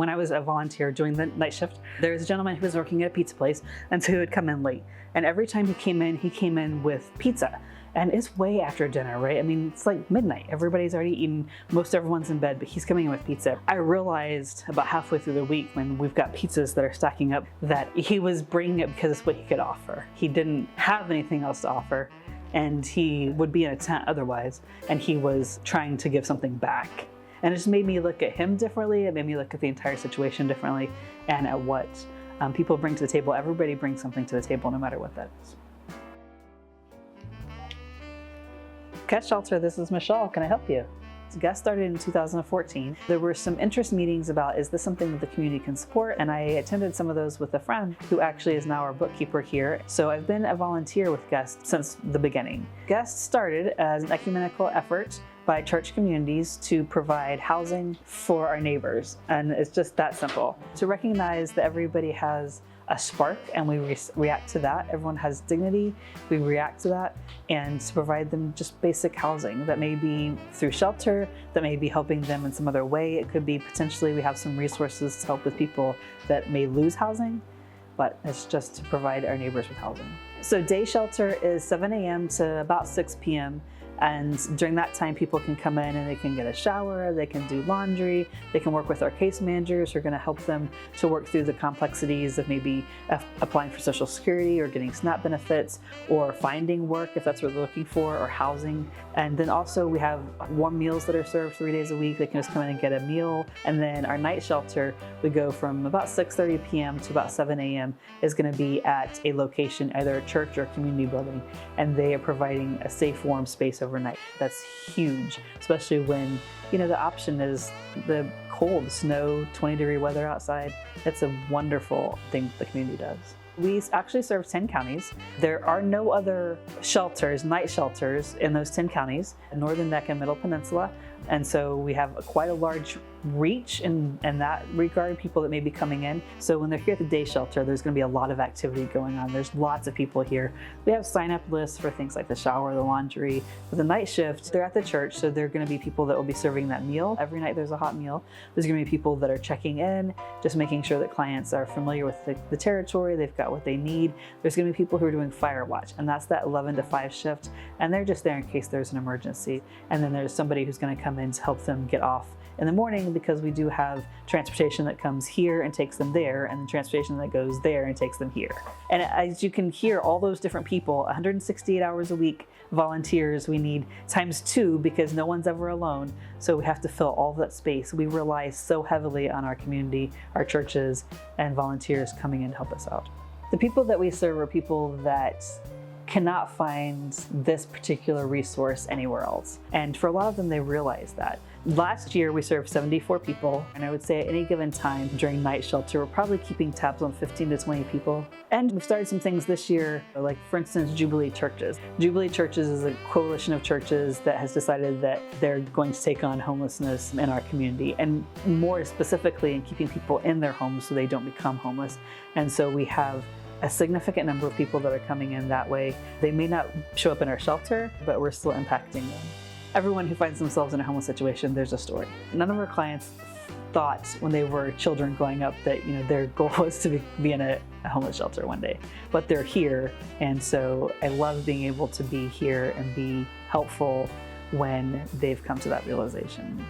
When I was a volunteer doing the night shift, there was a gentleman who was working at a pizza place, and so he would come in late. And every time he came in with pizza. And it's way after dinner, right? I mean, it's like midnight. Everybody's already eaten. Most everyone's in bed, but he's coming in with pizza. I realized about halfway through the week when we've got pizzas that are stacking up that he was bringing it because it's what he could offer. He didn't have anything else to offer, and he would be in a tent otherwise, and he was trying to give something back. And it just made me look at him differently. It made me look at the entire situation differently and at what people bring to the table. Everybody brings something to the table, no matter what that is. Guest Shelter, this is Michelle. Can I help you? Guest started in 2014. There were some interest meetings about, is this something that the community can support? And I attended some of those with a friend who actually is now our bookkeeper here. So I've been a volunteer with Guest since the beginning. Guest started as an ecumenical effort by church communities to provide housing for our neighbors. And it's just that simple. To recognize that everybody has a spark and we react to that. Everyone has dignity, we react to that, and to provide them just basic housing that may be through shelter, that may be helping them in some other way. It could be potentially we have some resources to help with people that may lose housing, but it's just to provide our neighbors with housing. So day shelter is 7 a.m. to about 6 p.m. And during that time, people can come in and they can get a shower, they can do laundry, they can work with our case managers who are going to help them to work through the complexities of maybe applying for Social Security or getting SNAP benefits or finding work if that's what they're looking for, or housing. And then also we have warm meals that are served 3 days a week. They can just come in and get a meal. And then our night shelter, we go from about 6:30 p.m. to about 7 a.m. is going to be at a location, either a church or a community building. And they are providing a safe, warm space overnight. That's huge, especially when, the option is the cold, snow, 20-degree weather outside. It's a wonderful thing the community does. We actually serve 10 counties. There are no other shelters, night shelters, in those 10 counties, Northern Neck and Middle Peninsula. And so we have quite a large reach in that regard, people that may be coming in. So when they're here at the day shelter, there's going to be a lot of activity going on. There's lots of people here. We have sign-up lists for things like the shower, the laundry. For the night shift, they're at the church, so there are going to be people that will be serving that meal. Every night there's a hot meal. There's going to be people that are checking in, just making sure that clients are familiar with the territory, they've got what they need. There's going to be people who are doing fire watch, and that's that 11 to 5 shift, and they're just there in case there's an emergency. And then there's somebody who's going to come in to help them get off in the morning, because we do have transportation that comes here and takes them there, and the transportation that goes there and takes them here. And as you can hear, all those different people, 168 hours a week, volunteers, we need ×2 because no one's ever alone. So we have to fill all of that space. We rely so heavily on our community, our churches, and volunteers coming in to help us out. The people that we serve are people that cannot find this particular resource anywhere else. And for a lot of them, they realize that. Last year, we served 74 people, and I would say at any given time during night shelter, we're probably keeping tabs on 15 to 20 people. And we've started some things this year, like for instance, Jubilee Churches. Jubilee Churches is a coalition of churches that has decided that they're going to take on homelessness in our community, and more specifically in keeping people in their homes so they don't become homeless. And so we have a significant number of people that are coming in that way. They may not show up in our shelter, but we're still impacting them. Everyone who finds themselves in a homeless situation, there's a story. None of our clients thought when they were children growing up that their goal was to be in a homeless shelter one day, but they're here. And so I love being able to be here and be helpful when they've come to that realization.